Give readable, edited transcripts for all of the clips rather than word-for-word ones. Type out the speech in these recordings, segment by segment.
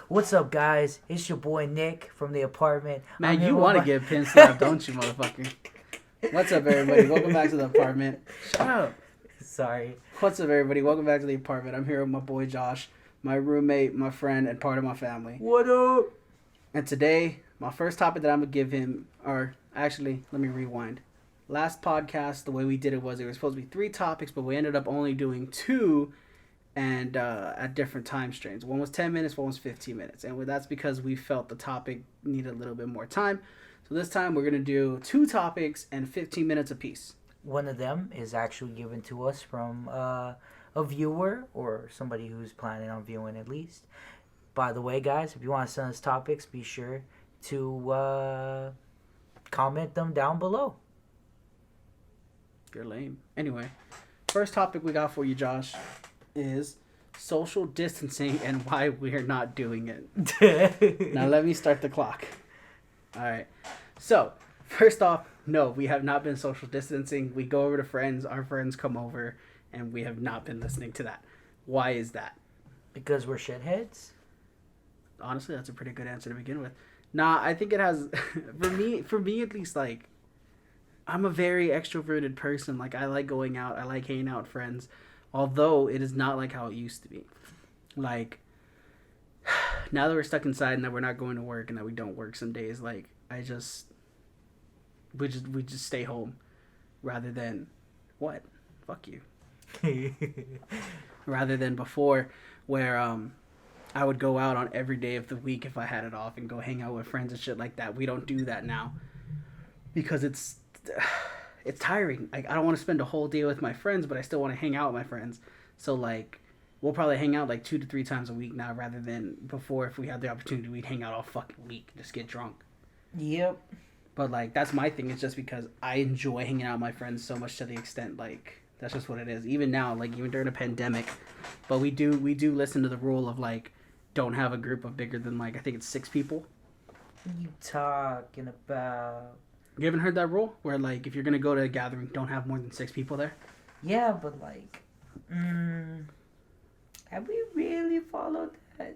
What's up, guys? It's your boy Nick from the apartment. Man, you want to get pin slapped, don't you, motherfucker? What's up, everybody? Welcome back to the apartment. Shut up. Sorry. What's up, everybody? Welcome back to the apartment. I'm here with my boy Josh, my roommate, my friend, and part of my family. What up? And today, my first topic that I'm going to give him, or actually, let me rewind. Last podcast, the way we did it was supposed to be 3 topics, but we ended up only doing 2 and at different time strains. One was 10 minutes, one was 15 minutes. And that's because we felt the topic needed a little bit more time. So this time we're going to do 2 topics and 15 minutes apiece. One of them is actually given to us from a viewer or somebody who's planning on viewing at least. By the way, guys, if you want to send us topics, be sure to comment them down below. You're lame. Anyway, first topic we got for you, Josh, is social distancing and why we're not doing it. Now let me start the clock. All right. So, first off, no, we have not been social distancing. We go over to friends, our friends come over, and we have not been listening to that. Why is that? Because we're shitheads? Honestly, that's a pretty good answer to begin with. Nah, I think it has, for me at least, like, I'm a very extroverted person. Like, I like going out. I like hanging out with friends. Although, it is not like how it used to be. Like, now that we're stuck inside and that we're not going to work and that we don't work some days, like, we just stay home. Rather than, what? Fuck you. Rather than before, where, I would go out on every day of the week if I had it off and go hang out with friends and shit like that. We don't do that now. Because it's tiring. Like, I don't want to spend a whole day with my friends, but I still want to hang out with my friends. So, like, we'll probably hang out like 2 to 3 times a week now, rather than before. If we had the opportunity, we'd hang out all fucking week, just get drunk. Yep. But, like, that's my thing. It's just because I enjoy hanging out with my friends so much, to the extent, like, that's just what it is. Even now, like, even during a pandemic. But we do listen to the rule of, like, don't have a group of bigger than, like, I think it's 6 people. What are you talking about? You haven't heard that rule? Where, like, if you're going to go to a gathering, don't have more than 6 people there? Yeah, but, like, have we really followed that?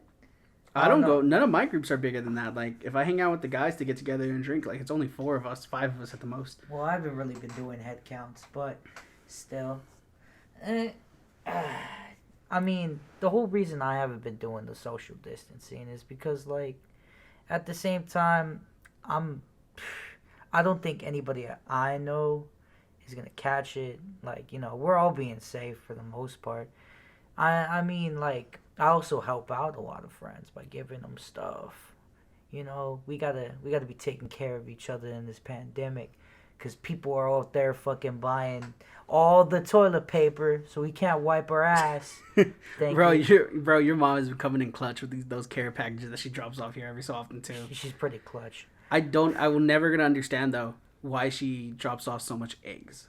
I don't go. None of my groups are bigger than that. Like, if I hang out with the guys to get together and drink, like, it's only 4 of us, 5 of us at the most. Well, I haven't really been doing head counts, but still. I mean, the whole reason I haven't been doing the social distancing is because, like, at the same time, I don't think anybody I know is going to catch it. Like, you know, we're all being safe for the most part. I mean, like, I also help out a lot of friends by giving them stuff. You know, we gotta be taking care of each other in this pandemic, because people are out there fucking buying all the toilet paper, so we can't wipe our ass. Your mom has been coming in clutch with those care packages that she drops off here every so often too. She's pretty clutch. I will never gonna understand though why she drops off so much eggs.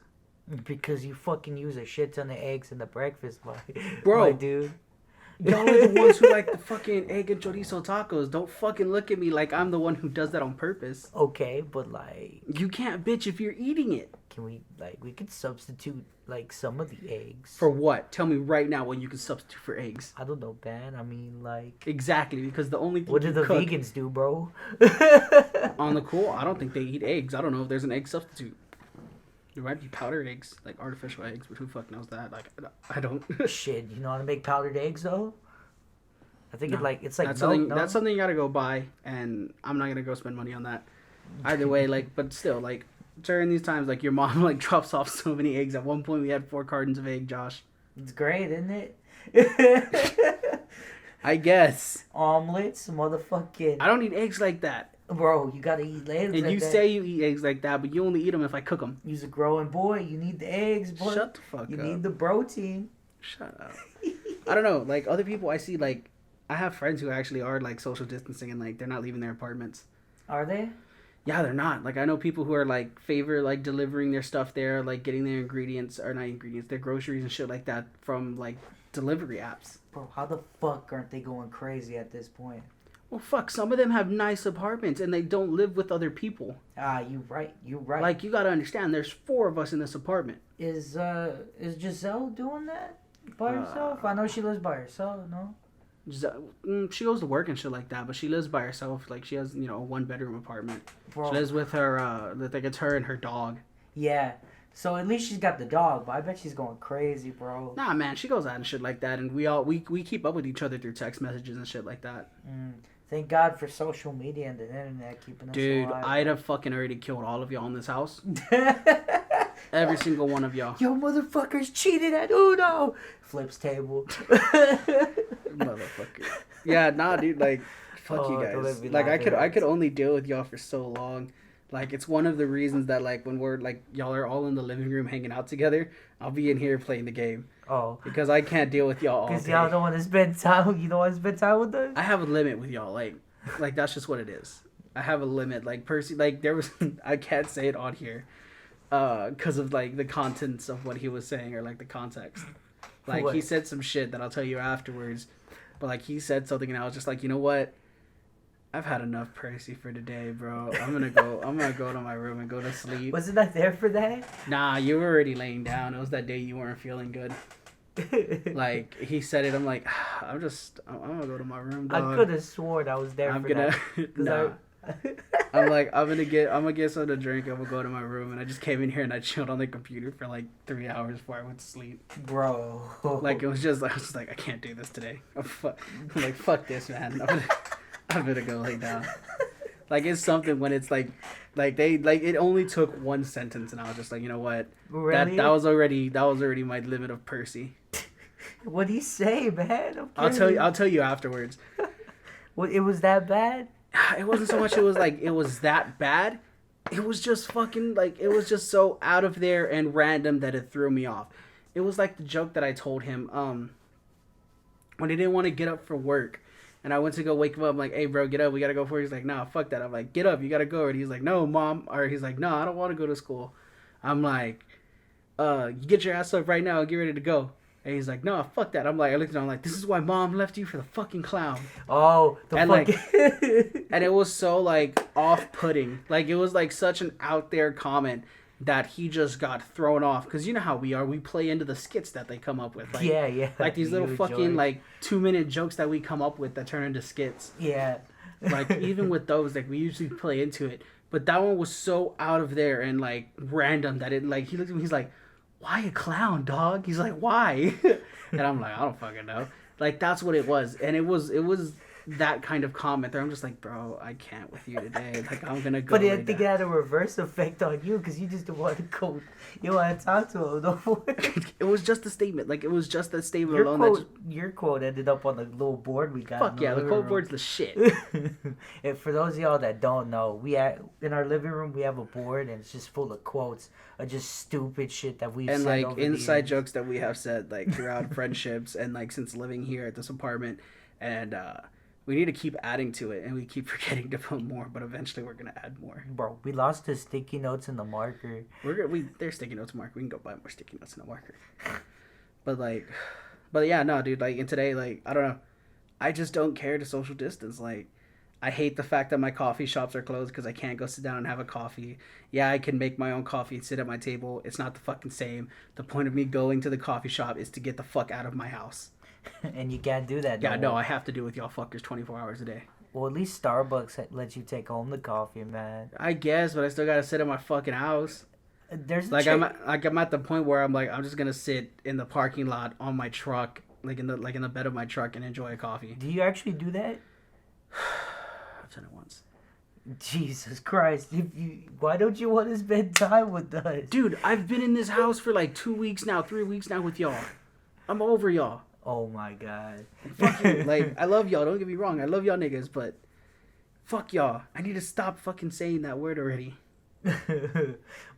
Because you fucking use a shit ton of eggs in the breakfast, bro, my dude. Y'all are the ones who like the fucking egg and chorizo tacos. Don't fucking look at me like I'm the one who does that on purpose. Okay, but, like, you can't bitch if you're eating it. Can we, like, we could substitute, like, some of the eggs. For what? Tell me right now what you can substitute for eggs. I don't know, man. I mean, like... Exactly, because the only thing what do the vegans do, bro? On the cool, I don't think they eat eggs. I don't know if there's an egg substitute. There might be powdered eggs, like artificial eggs, but who the fuck knows that? Like, I don't. Shit, you know how to make powdered eggs, though? I think no. it's like that's milk, something. no? That's something you gotta go buy, and I'm not gonna go spend money on that. Either way, like, but still, like, during these times, like, your mom, like, drops off so many eggs. At one point, we had 4 cartons of egg, Josh. It's great, isn't it? I guess. Omelets, motherfucking... I don't eat eggs like that. Bro, you gotta eat eggs and like you that. say you eat eggs like that, but you only eat them if I cook them. You's a growing boy. You need the eggs, boy. Shut the fuck up. You need the protein. Shut up. I don't know. Like, other people I see, like, I have friends who actually are, like, social distancing and, like, they're not leaving their apartments. Are they? Yeah, they're not. Like, I know people who are, like, favor, like, delivering their stuff there, like, getting their their groceries and shit like that from, like, delivery apps. Bro, how the fuck aren't they going crazy at this point? Well, fuck, some of them have nice apartments and they don't live with other people. You right. Like, you gotta understand, there's 4 of us in this apartment. Is Giselle doing that by herself? I know she lives by herself, no? Just, she goes to work and shit like that, but she lives by herself. Like she has, a 1 bedroom apartment. Bro. She lives with her. Like it's her and her dog. Yeah. So at least she's got the dog, but I bet she's going crazy, bro. Nah, man, she goes out and shit like that, and we keep up with each other through text messages and shit like that. Thank God for social media and the internet keeping us Dude, alive. I'd have fucking already killed all of y'all in this house. Every single one of y'all. Yo, motherfuckers cheated at Uno. Flips table. Motherfucker. Yeah, nah, dude. Like, fuck you guys. Like, I could only deal with y'all for so long. Like, it's one of the reasons that, like, when we're like y'all are all in the living room hanging out together, I'll be in here playing the game. Oh. Because I can't deal with y'all all day. Because y'all don't want to spend time. You don't want to spend time with us. I have a limit with y'all. Like that's just what it is. I have a limit. Like Percy. Like there was. I can't say it on here. Because of like the contents of what he was saying or like the context. Like what? He said some shit that I'll tell you afterwards, but like he said something and I was just like, you know what? I've had enough Percy for today, bro. I'm gonna go to my room and go to sleep. Wasn't I there for that? Nah, you were already laying down. It was that day you weren't feeling good. Like he said it, I'm like, I'm gonna go to my room, dog. I could have sworn I was there I'm for gonna that. nah. I'm like, I'm gonna get something to drink. I'm gonna go to my room, and I just came in here and I chilled on the computer for like 3 hours before I went to sleep. Bro. Like I was just like, I can't do this today. I'm like, fuck this, man. I'm gonna go lay down. Like it's something when it's like they like it only took one sentence, and I was just like, you know what? Really? That was already my limit of Percy. What do you say, man? I'll tell you afterwards. What? It was that bad? It wasn't so much. It was like it was that bad. It was just fucking like it was just so out of there and random that it threw me off. It was like the joke that I told him when he didn't want to get up for work, and I went to go wake him up. I'm like, hey bro, get up, we gotta go for it. He's like, nah, fuck that. I'm like, get up, you gotta go. And he's like, no, mom. Or he's like, no, I don't want to go to school. I'm like, you get your ass up right now and get ready to go. And he's like, no, fuck that. I'm like, I looked at him, I'm like, this is why mom left you for the fucking clown. Oh, and like, and it was so like off-putting. Like it was like such an out there comment that he just got thrown off. Because you know how we are. We play into the skits that they come up with. Like, yeah. Like these little fucking like 2-minute jokes that we come up with that turn into skits. Yeah. Like even with those, like we usually play into it. But that one was so out of there and like random that it like he looked at me, he's like, why a clown, dog? He's like, why? And I'm like, I don't fucking know. Like that's what it was. And it was that kind of comment there. I'm just like, bro, I can't with you today. Like I'm gonna go. But I think it had a reverse effect on you because you just didn't want to go. You want to talk to him. No. It was just a statement. Like it was just a statement alone. Your quote ended up on the little board we got. Fuck yeah, the quote board's the shit. And for those of y'all that don't know, in our living room we have a board and it's just full of quotes of just stupid shit that we've and said like over inside jokes that we have said like throughout friendships and like since living here at this apartment, and we need to keep adding to it, and we keep forgetting to put more, but eventually we're gonna add more. Bro, we lost the sticky notes and the marker. There's sticky notes marker. We can go buy more sticky notes and a marker. But yeah, no, dude. Like, and today, like, I don't know. I just don't care to social distance. Like, I hate the fact that my coffee shops are closed because I can't go sit down and have a coffee. Yeah, I can make my own coffee and sit at my table. It's not the fucking same. The point of me going to the coffee shop is to get the fuck out of my house. And you can't do that. Yeah, no, I have to do with y'all fuckers 24 hours a day. Well, at least Starbucks lets you take home the coffee, man. I guess, but I still gotta sit in my fucking house. There's like I'm at the point where I'm like, I'm just gonna sit in the parking lot on my truck, like in the bed of my truck, and enjoy a coffee. Do you actually do that? I've done it once. Jesus Christ! Why don't you want to spend time with us, dude? I've been in this house for like 2 weeks now, 3 weeks now with y'all. I'm over y'all. Oh my god. Fuck you. Like, I love y'all, don't get me wrong. I love y'all niggas, but fuck y'all. I need to stop fucking saying that word already.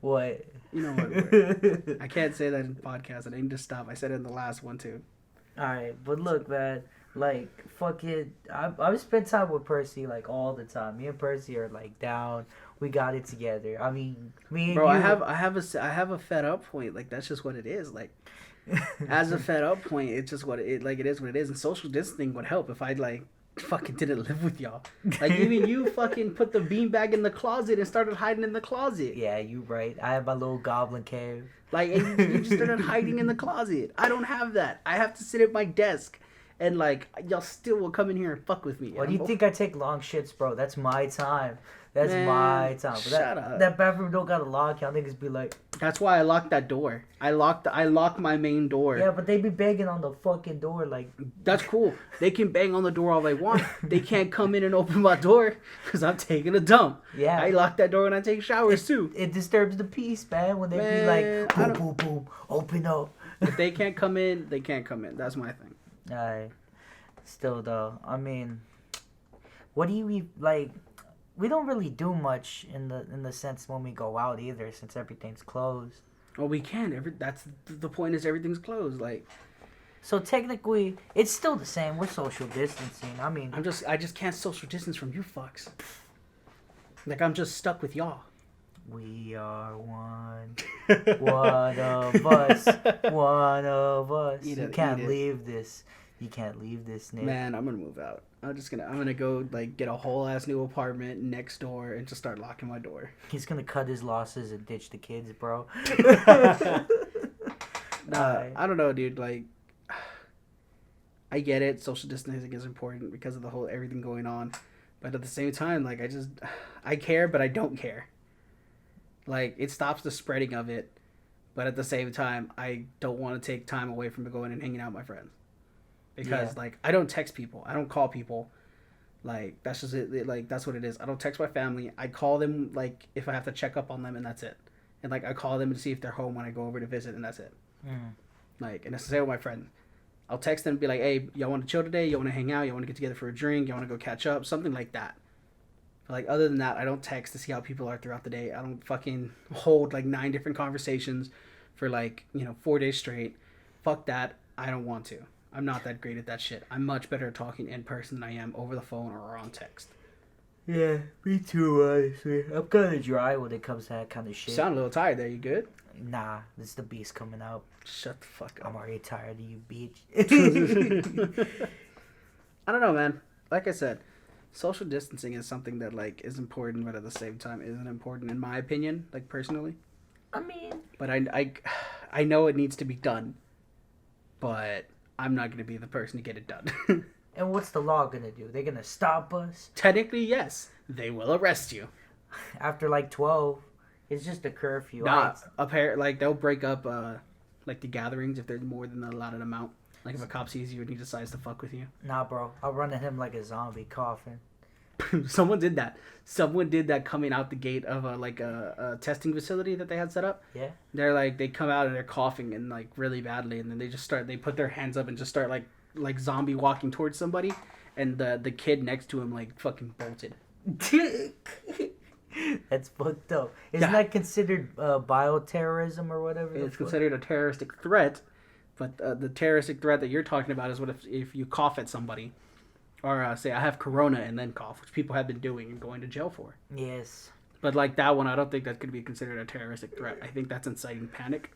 What? You know what word. I can't say that in the podcast. I need to stop. I said it in the last one too. Alright, but look, man. Like, fucking, I've spent time with Percy, like, all the time. Me and Percy are, like, down. We got it together. I mean, me and bro, you... I have a fed up point. Like, that's just what it is. Like, as a fed up point, it's just what it is what it is. And social distancing would help if I'd like fucking didn't live with y'all. Like even you fucking put the beanbag in the closet and started hiding in the closet. Yeah, you right. I have my little goblin cave. Like and you just started hiding in the closet. I don't have that. I have to sit at my desk and like y'all still will come in here and fuck with me. Why And do you think I take long shits, bro? That's my time. That's man, my time. But shut up. that bathroom don't got a lock. Y'all niggas be like, That's why I locked that door. I locked my main door. yeah, but they be begging on the fucking door like. That's cool. They can bang on the door all they want. They can't come in and open my door because I'm taking a dump. Yeah. I lock that door when I take showers too. It disturbs the peace, man. When they be Man, like, boom, boom, boom, open up. If they can't come in, they can't come in. That's my thing. Alright. Still though, I mean, what do you like? We don't really do much in the sense when we go out either, since everything's closed. Well, we can. That's the point. Is everything's closed. Like, So technically, it's still the same. We're social distancing. I mean, I just can't social distance from you fucks. Like, I'm just stuck with y'all. we are one. One of us. One of us. Eat You it, can't eat it. leave this. You can't leave this, Nick. Man, I'm gonna move out. I'm gonna go like get a whole ass new apartment next door and just start locking my door. He's gonna cut his losses and ditch the kids, bro. Nah, I don't know, dude. Like, I get it. Social distancing is important because of the whole everything going on, but at the same time, like, I care, but I don't care. Like, it stops the spreading of it, but at the same time, I don't want to take time away from going and hanging out with my friends because, like, I don't text people, I don't call people. Like, that's just it. Like, that's what it is. I don't text my family. I call them like if I have to check up on them, and that's it. And like, I call them to see if they're home when I go over to visit, and that's it. Like, and it's the same with my friends. I'll text them and be like, hey, y'all want to chill today? Y'all want to hang out? Y'all want to get together for a drink? Y'all want to go catch up? Something like that. But like, other than that, I don't text to see how people are throughout the day. I don't fucking hold like 9 different conversations for like, 4 days straight. Fuck that. I don't want to. I'm not that great at that shit. I'm much better at talking in person than I am over the phone or on text. Yeah, me too, honestly. I'm kind of dry when it comes to that kind of shit. You sound a little tired there. You good? Nah, this is the beast coming out. Shut the fuck up. I'm already tired of you, bitch. I don't know, man. Like I said, social distancing is something that like is important, but at the same time isn't important in my opinion, like personally. I mean, But I know it needs to be done, but I'm not going to be the person to get it done. and what's the law gonna do? They're gonna stop us Technically, yes, they will arrest you. after like 12. It's just a curfew. Nah, like they'll break up like the gatherings if there's more than the allotted amount. Like if a cop sees you and he decides to fuck with you. Nah, bro. I'll run at him like a zombie coughing. Someone did that. Someone did that coming out the gate of a testing facility that they had set up. Yeah. They're like they come out and they're coughing and like really badly, and then they put their hands up and just start like zombie walking towards somebody, and the kid next to him like fucking bolted. That's fucked up. Isn't that considered bioterrorism or whatever? It's considered a terroristic threat, but the terroristic threat that you're talking about is what if you cough at somebody, or say I have corona and then cough, which people have been doing and going to jail for. Yes. But like that one, I don't think that could be considered a terroristic threat. I think that's inciting panic.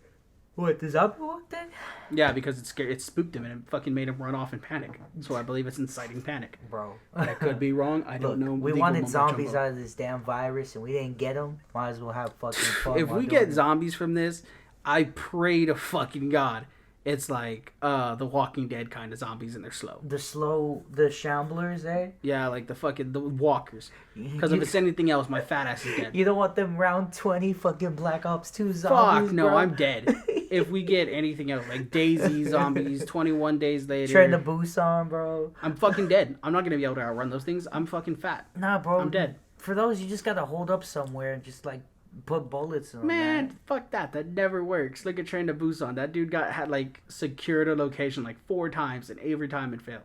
What, the zombie walk then? Yeah, because it spooked him and it fucking made him run off in panic. So I believe it's inciting panic. Bro. I could be wrong. I don't know. We Legal wanted mumbo zombies jumbo. out of this damn virus and we didn't get them. Might as well have fucking fun. If while we doing get it. zombies from this, I pray to fucking God it's like the Walking Dead kind of zombies and they're slow. The shamblers, eh? Yeah, like the walkers. Because if it's anything else, my fat ass is dead. You don't want them round 20 fucking Black Ops 2 zombies, Fuck, no, bro? I'm dead. If we get anything else, like Daisy zombies, 21 days later. Train to Busan, bro. I'm fucking dead. I'm not going to be able to outrun those things. I'm fucking fat. Nah, bro. I'm dead. For those, you just gotta hold up somewhere and just, like, put bullets in them, Man, fuck that. That never works. Look at Train to Busan. That dude had like secured a location like 4 times and every time it failed.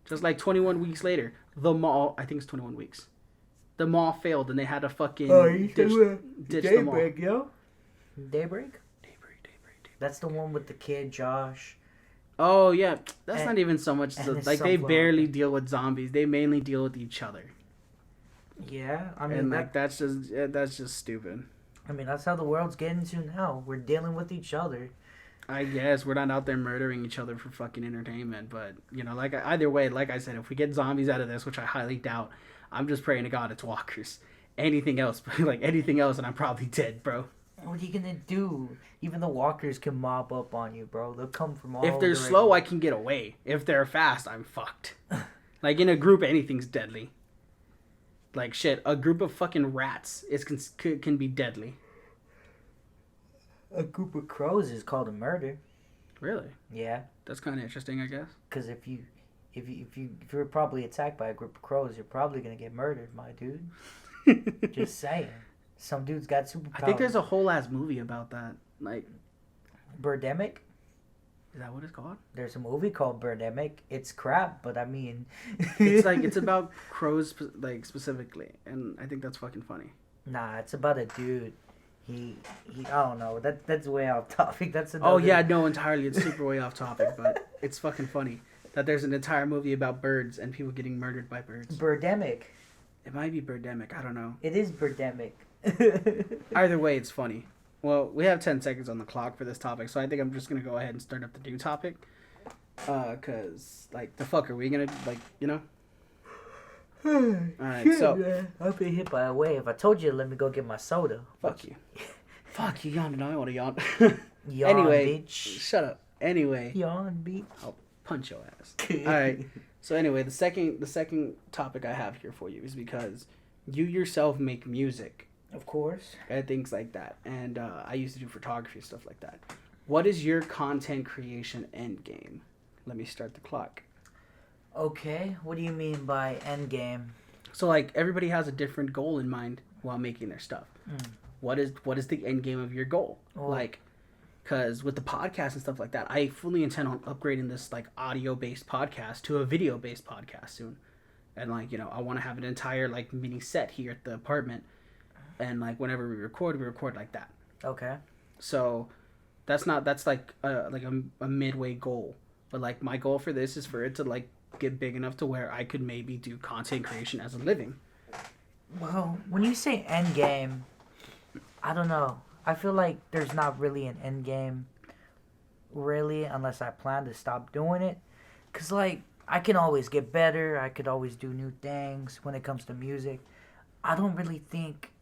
Just like 21 weeks later, the mall, I think it's 21 weeks. The mall failed and they had to fucking ditch the mall. Daybreak, yo? Daybreak? Daybreak. That's the one with the kid, Josh. Oh, yeah. That's And- not even so much. and his Like, they son, barely deal with zombies. They mainly deal with each other. Yeah, I mean, And, like, that's just stupid. I mean, that's how the world's getting to now. We're dealing with each other. I guess we're not out there murdering each other for fucking entertainment, but like either way, like I said, if we get zombies out of this, which I highly doubt, I'm just praying to God it's walkers. Anything else, like anything else, and I'm probably dead, bro. What are you gonna do? Even the walkers can mob up on you, bro. They'll come from If all they're slow, directions. I can get away. If they're fast, I'm fucked. Like in a group, anything's deadly. Like shit, a group of fucking rats can be deadly. A group of crows is called a murder. Really? Yeah, That's kind of interesting, I guess. because if you're probably attacked by a group of crows, you're probably gonna get murdered, my dude. Just saying. Some dude's got superpowers. I think there's a whole ass movie about that. Like, Birdemic. is that what it's called? There's a movie called Birdemic. It's crap, but I mean, It's like it's about crows, like specifically, and I think that's fucking funny. Nah, it's about a dude. He. I don't know. That's way off topic. That's another. Oh yeah, no, entirely. It's super way off topic, but it's fucking funny that there's an entire movie about birds and people getting murdered by birds. Birdemic. It might be Birdemic. I don't know. It is Birdemic. Either way, it's funny. Well, we have 10 seconds on the clock for this topic, so I think I'm just gonna go ahead and start up the new topic. Cause like the fuck are we gonna like All right, so I've been hit by a wave. I told you to let me go get my soda. fuck you. Fuck you yawned. I want to yawn. Yawn, Anyway, bitch. shut up. Anyway, Yawn, bitch. I'll punch your ass. All right. So anyway, the second topic I have here for you is because you yourself make music Of course. and things like that, and I used to do photography stuff like that. What is your content creation end game? Let me start the clock. Okay, what do you mean by endgame? So like everybody has a different goal in mind while making their stuff. Mm. What is the end game of your goal? Well, Like, because with the podcast and stuff like that, I fully intend on upgrading this like audio based podcast to a video based podcast soon. And like, you know, I want to have an entire like mini set here at the apartment, and like whenever we record like that. Okay. So that's like a midway goal. But like my goal for this is for it to like get big enough to where I could maybe do content creation as a living. Well, when you say endgame, I don't know. I feel like there's not really an endgame, really, unless I plan to stop doing it. Because, like, I can always get better. I could always do new things when it comes to music. I don't really think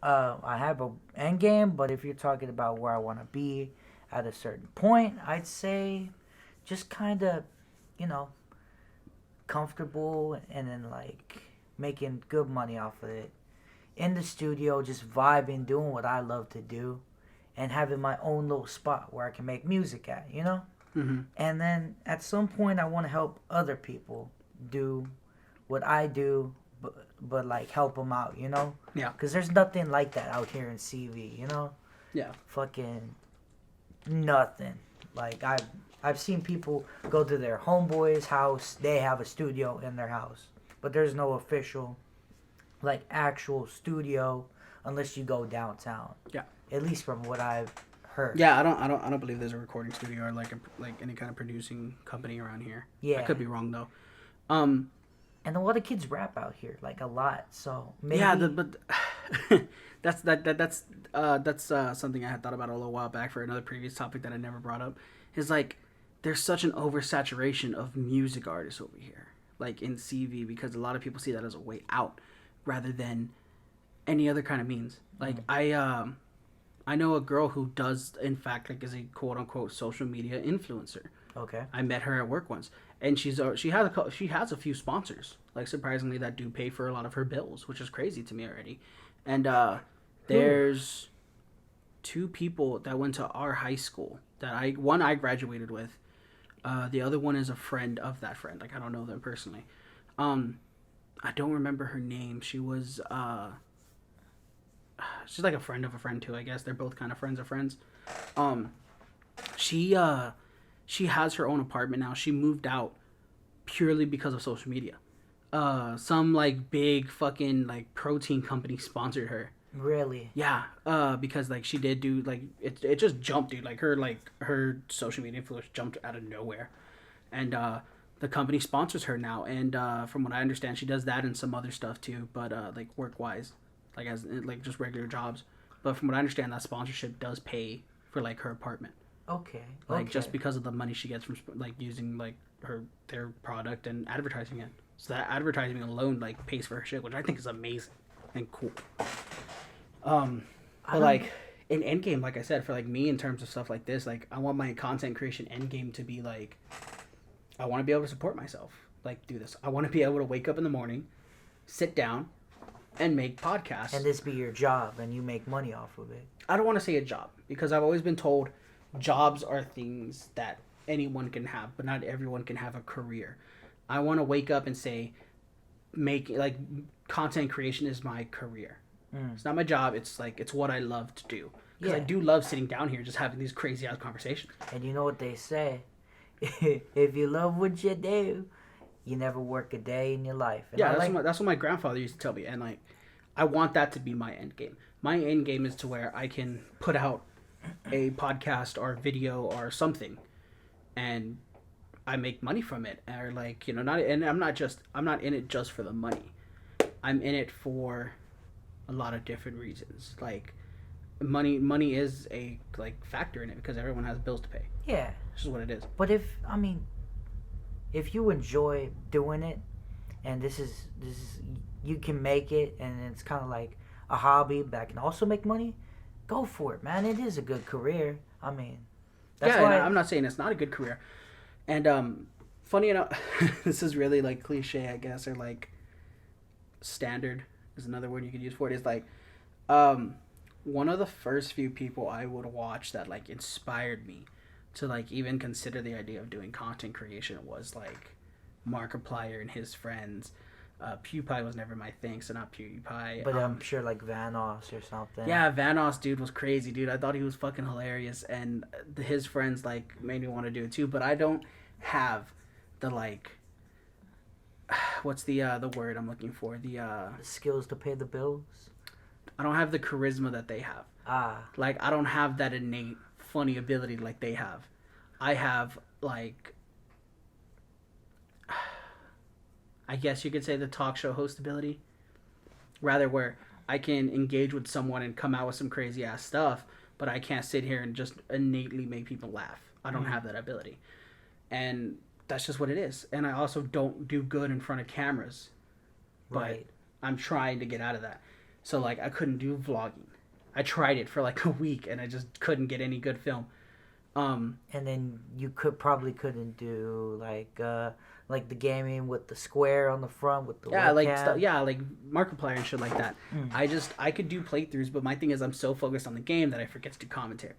I have a end game, but if you're talking about where I want to be at a certain point, I'd say just kind of, you know, comfortable and then like making good money off of it. In the studio, just vibing, doing what I love to do, and having my own little spot where I can make music at, you know? Mm-hmm. And then at some point, I want to help other people do what I do, but like help them out, you know? Yeah. Because there's nothing like that out here in CV, you know? Yeah. Fucking nothing. Like I've seen people go to their homeboy's house. They have a studio in their house, but there's no official, like actual studio unless you go downtown. Yeah. At least from what I've heard. Yeah, I don't believe there's a recording studio or like any kind of producing company around here. Yeah. I could be wrong though. And a lot of kids rap out here, like a lot. So maybe. Yeah, but that's something I had thought about a little while back for another previous topic that I never brought up. Is like there's such an oversaturation of music artists over here, like in CV, because a lot of people see that as a way out rather than any other kind of means. Like I know a girl who does in fact like is a quote unquote social media influencer. Okay. I met her at work once, and she has a few sponsors, like surprisingly, that do pay for a lot of her bills, which is crazy to me already. And there's two people that went to our high school that I graduated with. The other one is a friend of that friend. Like I don't know them personally. I don't remember her name. She was she's like a friend of a friend too. I guess they're both kind of friends of friends. She has her own apartment now. She moved out purely because of social media. Some like big fucking like protein company sponsored her. Really? Yeah, because like she did do like it just jumped, dude. Like her social media influence jumped out of nowhere, and the company sponsors her now. And from what I understand, she does that and some other stuff too. But like work wise, like as like just regular jobs. But from what I understand, that sponsorship does pay for like her apartment. Okay. Like just because of the money she gets from like using like their product and advertising it. So that advertising alone like pays for her shit, which I think is amazing and cool. I But don't. like in Endgame, like I said, for like me in terms of stuff like this, like I want my content creation Endgame to be like I want to be able to support myself. Like do this. I want to be able to wake up in the morning, sit down, and make podcasts. And this be your job, and you make money off of it. I don't want to say a job because I've always been told jobs are things that anyone can have, but not everyone can have a career. I want to wake up and say, make like content creation is my career. It's not my job. It's like it's what I love to do because I Yeah. do love sitting down here just having these crazy ass conversations. And you know what they say? If you love what you do, you never work a day in your life. And Yeah, I like. that's what my grandfather used to tell me, and like I want that to be my end game. My end game is to where I can put out a podcast or video or something, and I make money from it, or like not. And I'm not in it just for the money. I'm in it for a lot of different reasons. Like money is a like factor in it because everyone has bills to pay. Yeah. This is what it is. But if you enjoy doing it, and this is you can make it, and it's kind of like a hobby that can also make money, go for it, man. It is a good career. I mean, that's Yeah, why. and I'm not saying it's not a good career. And funny enough, this is really like cliche, I guess, or like standard is another word you could use for it. Is like one of the first few people I would watch that like inspired me to like even consider the idea of doing content creation was like Markiplier and his friends. PewPie was never my thing, so not PewDiePie. But I'm sure like Vanoss or something. Yeah, Vanoss dude was crazy, dude. I thought he was fucking hilarious, and his friends like made me want to do it too. But I don't have the like, what's the word I'm looking for? The skills to pay the bills. I don't have the charisma that they have. Ah. Like I don't have that innate funny ability like they have. I have like, I guess you could say the talk show host ability, rather where I can engage with someone and come out with some crazy ass stuff, but I can't sit here and just innately make people laugh. I don't have that ability. And that's just what it is. And I also don't do good in front of cameras. But Right. I'm trying to get out of that. So like I couldn't do vlogging. I tried it for like a week and I just couldn't get any good film. And then you couldn't do like the gaming with the square on the front with the Yeah, like webcam. like Markiplier and shit like that. I could do playthroughs, but my thing is I'm so focused on the game that I forget to do commentary.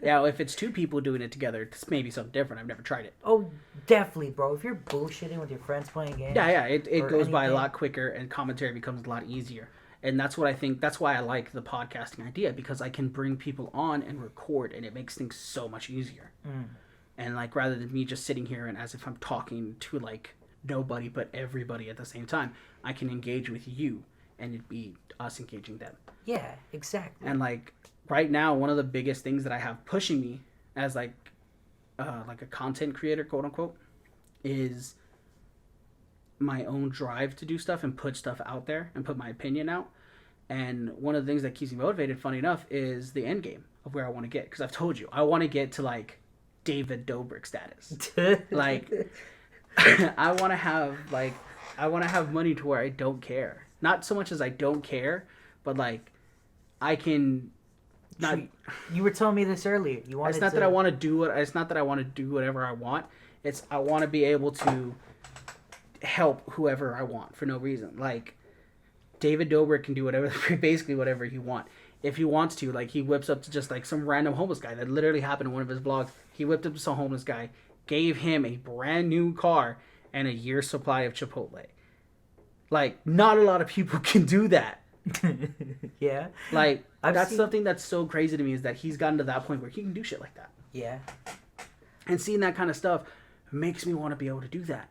Yeah, if it's two people doing it together, it's maybe something different. I've never tried it. Oh, definitely, bro. If you're bullshitting with your friends playing games. Yeah, it or goes by a anything. lot quicker and commentary becomes a lot easier. And that's what I think, that's why I like the podcasting idea, because I can bring people on and record and it makes things so much easier. And like rather than me just sitting here and as if I'm talking to like nobody but everybody at the same time, I can engage with you and it'd be us engaging them. Yeah, exactly. And like right now, one of the biggest things that I have pushing me as like a content creator, quote unquote, is my own drive to do stuff and put stuff out there and put my opinion out. And one of the things that keeps me motivated, funny enough, is the end game of where I want to get. Because I've told you, I want to get to like David Dobrik status. Like I want to have money to where I don't care. Not so much as I don't care, but like I can not. You were telling me this earlier. You wanted. It's not to... that I want to do it. It's not that I want to do whatever I want. It's I want to be able to help whoever I want for no reason. Like David Dobrik can do whatever, basically whatever he wants. If he wants to, like he whips up to just like some random homeless guy. That literally happened in one of his vlogs. He whipped up to some homeless guy, gave him a brand new car and a year's supply of Chipotle. Like not a lot of people can do that. Yeah. Like that's seen... something that's so crazy to me is that he's gotten to that point where he can do shit like that. Yeah. And seeing that kind of stuff makes me want to be able to do that.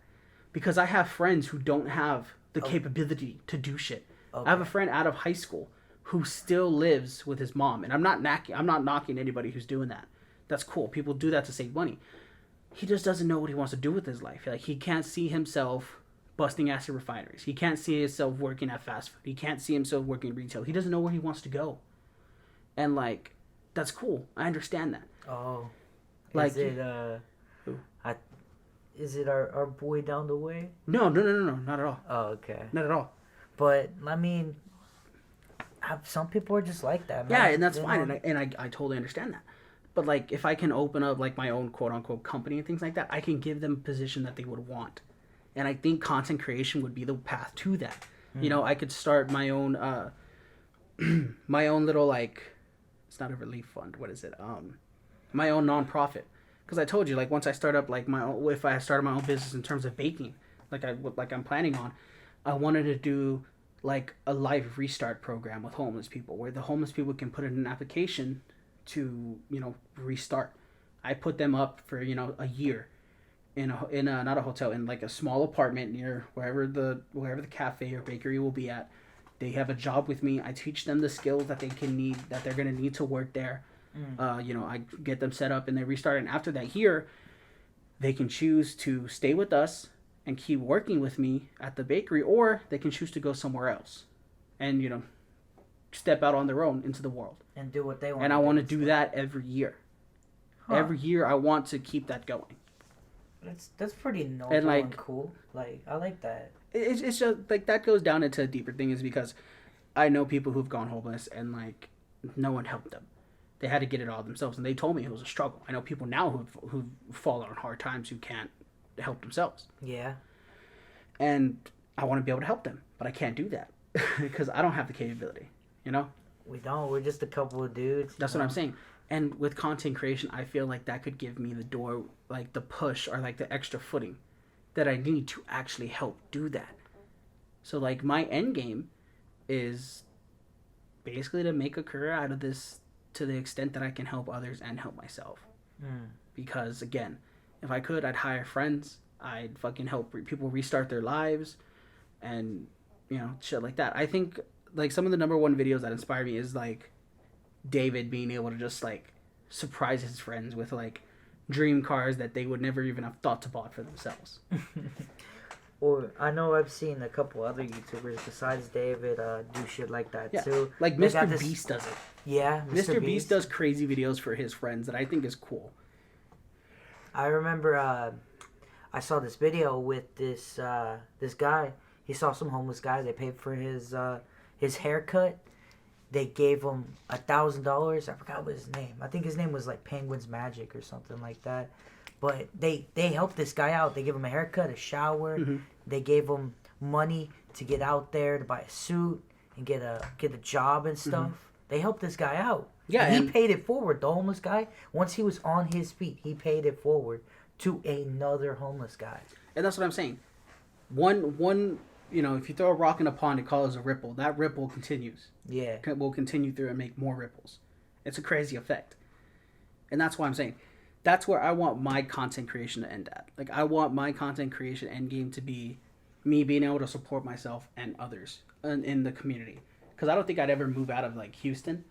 Because I have friends who don't have the capability to do shit. Okay. I have a friend out of high school who still lives with his mom, and I'm not knocking anybody who's doing that. That's cool. People do that to save money. He just doesn't know what he wants to do with his life. Like he can't see himself busting ass at refineries. He can't see himself working at fast food. He can't see himself working retail. He doesn't know where he wants to go. And like that's cool. I understand that. Oh. Like is it who? Is it our boy down the way? No, not at all. Oh, okay. Not at all. But I mean, Some people are just like that, Yeah, man. and that's You fine, know. and I totally understand that. But like, if I can open up like my own quote unquote company and things like that, I can give them a position that they would want, and I think content creation would be the path to that. You Hmm. know, I could start my own my own little like, it's not a relief fund. What is it? My own nonprofit. Because I told you, like, once I start up like my own, if I started my own business in terms of baking, like I'm planning on, I wanted to do like a live restart program with homeless people, where the homeless people can put in an application to restart. I put them up for a year in a not a hotel, in like a small apartment near wherever the cafe or bakery will be at. They have a job with me. I teach them the skills that they're gonna need to work there. Mm. I get them set up and they restart. And after that year, they can choose to stay with us and keep working with me at the bakery, or they can choose to go somewhere else and step out on their own into the world. And do what they want And I to do want to do instead. that every year. Huh. Every year, I want to keep that going. That's pretty noble And and like, cool. Like I like that. it's just like that goes down into a deeper thing, is because I know people who've gone homeless and like no one helped them. They had to get it all themselves, and they told me it was a struggle. I know people now who've fallen on hard times who can't help themselves, Yeah. and I want to be able to help them, but I can't do that because I don't have the capability. You know, We don't. We're just a couple of dudes. that's what I'm saying. And with content creation, I feel like that could give me the door, like the push or like the extra footing that I need to actually help do that. So like my end game is basically to make a career out of this to the extent that I can help others and help myself. Mm. Because again, if I could, I'd hire friends. I'd fucking help people restart their lives, and shit like that. I think like some of the number one videos that inspire me is like David being able to just like surprise his friends with like dream cars that they would never even have thought to bought for themselves. Or I know I've seen a couple other YouTubers besides David do shit like that Yeah, too. like They Mr. got this- Beast does it. Yeah, Mr. Beast does crazy videos for his friends that I think is cool. I remember I saw this video with this guy. He saw some homeless guy. They paid for his haircut. They gave him $1,000. I forgot what his name. I think his name was like Penguin's Magic or something like that. But they helped this guy out. They gave him a haircut, a shower. Mm-hmm. They gave him money to get out there to buy a suit and get a job and stuff. Mm-hmm. They helped this guy out. Yeah, And he and- paid it forward. The homeless guy, once he was on his feet, he paid it forward to another homeless guy. And that's what I'm saying. One, if you throw a rock in a pond and call it a ripple, that ripple continues. Yeah. Will continue through and make more ripples. It's a crazy effect. And that's why I'm saying that's where I want my content creation to end at. Like I want my content creation end game to be me being able to support myself and others in the community. Because I don't think I'd ever move out of like Houston.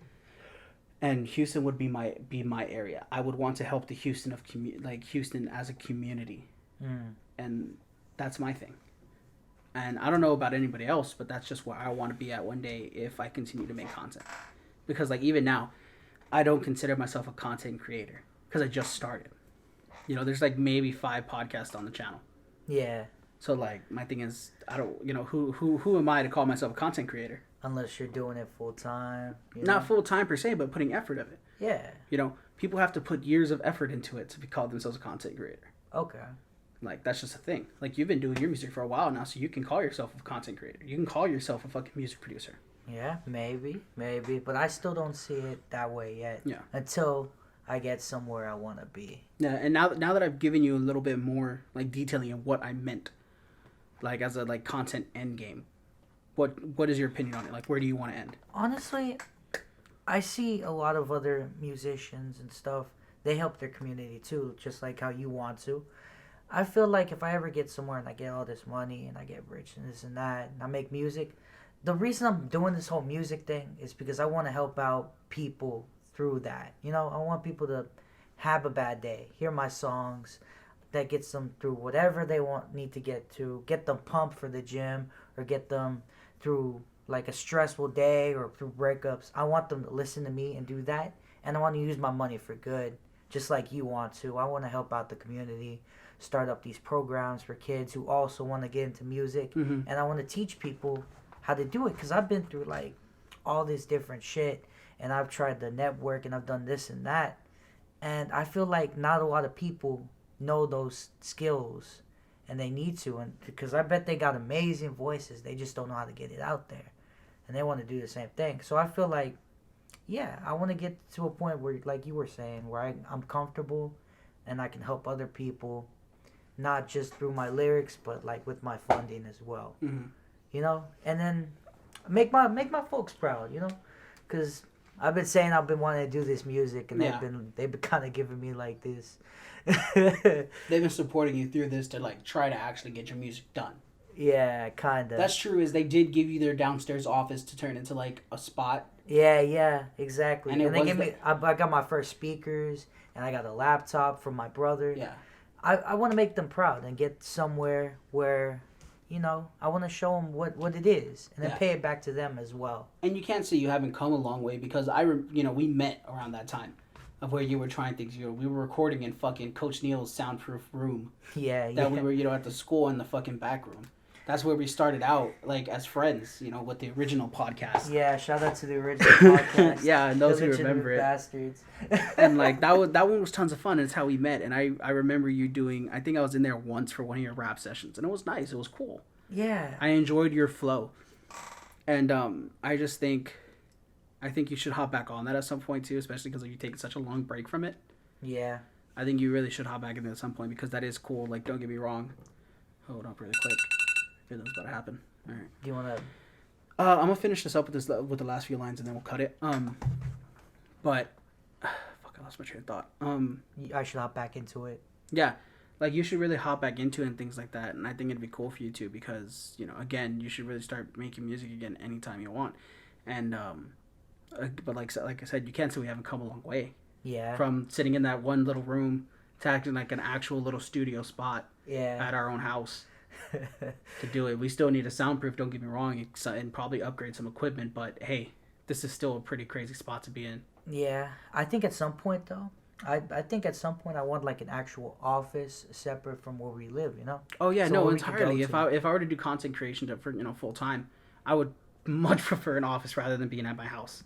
And Houston would be my area. I would want to help the Houston Houston as a community. Mm. And that's my thing. And I don't know about anybody else, but that's just where I want to be at one day if I continue to make content. Because like even now, I don't consider myself a content creator because I just started. There's like maybe 5 podcasts on the channel. Yeah. So like my thing is I don't who am I to call myself a content creator? Unless you're doing it full time. Not full time per se, but putting effort of it. Yeah. People have to put years of effort into it to be called themselves a content creator. Okay. Like that's just a thing. Like you've been doing your music for a while now, so you can call yourself a content creator. You can call yourself a fucking music producer. Yeah, maybe, but I still don't see it that way yet. Yeah. Until I get somewhere I want to be. Yeah, and now that I've given you a little bit more like detailing of what I meant, like as a like content end game, what is your opinion on it? Like where do you want to end? Honestly, I see a lot of other musicians and stuff. They help their community too, just like how you want to. I feel like if I ever get somewhere and I get all this money and I get rich and this and that and I make music, the reason I'm doing this whole music thing is because I want to help out people through that. I want people to have a bad day, hear my songs, that gets them through whatever they need to get them pumped for the gym or get them through like a stressful day or through breakups. I want them to listen to me and do that, and I want to use my money for good, just like you want to. I want to help out the community, start up these programs for kids who also want to get into music, Mm-hmm. and I want to teach people how to do it because I've been through like all this different shit, and I've tried the network, and I've done this and that, and I feel like not a lot of people know those skills, and they need to, and because I bet they got amazing voices, they just don't know how to get it out there, and they want to do the same thing. So I feel like, yeah, I want to get to a point where, like you were saying, where I'm comfortable, and I can help other people, not just through my lyrics, but like with my funding as well. Mm-hmm. You know, and then make my folks proud. You know, because I've been saying I've been wanting to do this music, and Yeah. they've been kind of giving me like this. They've been supporting you through this to like try to actually get your music done. Yeah, kind of. That's true. Is they did give you their downstairs office to turn into like a spot. Yeah, exactly. And And, it they was gave me. I got my first speakers, and I got a laptop from my brother. Yeah. I want to make them proud and get somewhere where, I want to show them what it is, and then Yeah. pay it back to them as well. And you can't say you haven't come a long way because we met around that time of where you were trying things. We were recording in fucking Coach Neil's soundproof room Yeah, that we were at the school in the fucking back room. That's where we started out like as friends, with the original podcast. Yeah, shout out to the original podcast. Yeah, and those The who legitimate remember it. bastards. And like that one was tons of fun. It's how we met. And I remember you doing. I think I was in there once for one of your rap sessions, and it was nice. It was cool. Yeah. I enjoyed your flow, and I just I think you should hop back on that at some point too, especially because you taking such a long break from it. Yeah. I think you really should hop back in it at some point because that is cool. Like, don't get me wrong. Hold up, really quick. I feel that's about to happen. All right. Do you want to? I'm gonna finish this up with the last few lines and then we'll cut it. But fuck, I lost my train of thought. I should hop back into it. Yeah, like you should really hop back into it and things like that. And I think it'd be cool for you too because again, you should really start making music again anytime you want. And but like I said, you can't say we haven't come a long way Yeah. from sitting in that one little room to acting like an actual little studio spot Yeah. at our own house. To do it, we still need a soundproof, don't get me wrong, and probably upgrade some equipment, but hey, this is still a pretty crazy spot to be in. Yeah. I think at some point though, I think at some point I want like an actual office separate from where we live. Oh yeah, So no, where we could entirely. go If I were to do content creation for full time, I would much prefer an office rather than being at my house.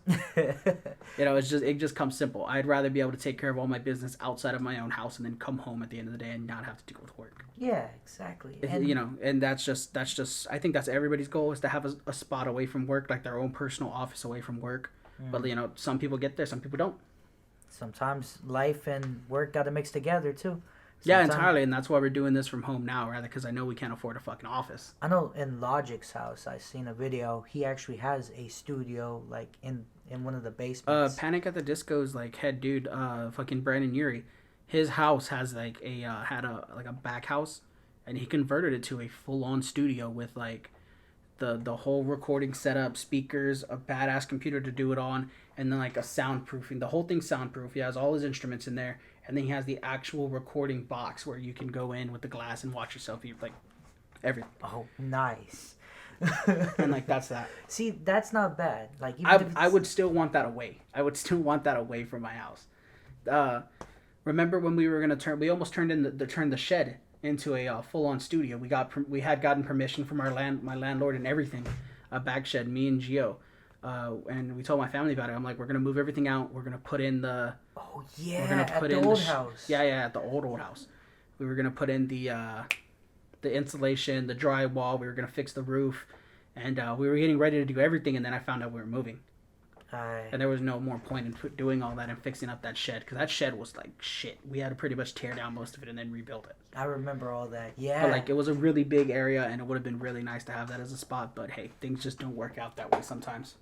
It just comes simple. I'd rather be able to take care of all my business outside of my own house and then come home at the end of the day and not have to deal with work. Yeah. Exactly. And that's just I think that's everybody's goal is to have a spot away from work, like their own personal office away from work. But some people get there, some people don't. Sometimes life and work got to mix together too. Yeah, Sometimes- entirely, and that's why we're doing this from home now, rather because I know we can't afford a fucking office. I know in Logic's house, I seen a video. He actually has a studio like in one of the basements. Panic at the Disco's like head dude, fucking Brandon Urie, his house has like had a back house, and he converted it to a full on studio with like the whole recording setup, speakers, a badass computer to do it on, and then like a soundproofing. The whole thing's soundproof. He has all his instruments in there, and then he has the actual recording box where you can go in with the glass and watch yourself eat like everything. Oh, nice. And like that's that. See, that's not bad. Like even if I it's- would still want that away. I would still want that away from my house. Remember when we were gonna we almost turned the shed into a full on studio. We had gotten permission from my landlord and everything, a back shed. Me and Gio, and we told my family about it. I'm like, we're gonna move everything out. We're gonna put in the. Oh We're yeah, gonna at put the in old the house. Yeah, at the old house. We were gonna put in the insulation, the drywall. We were gonna fix the roof, and we were getting ready to do everything. And then I found out we were moving. And there was no more point in doing all that and fixing up that shed because that shed was like shit. We had to pretty much tear down most of it and then rebuild it. I remember all that. Yeah. But like it was a really big area and it would have been really nice to have that as a spot. But hey, things just don't work out that way sometimes.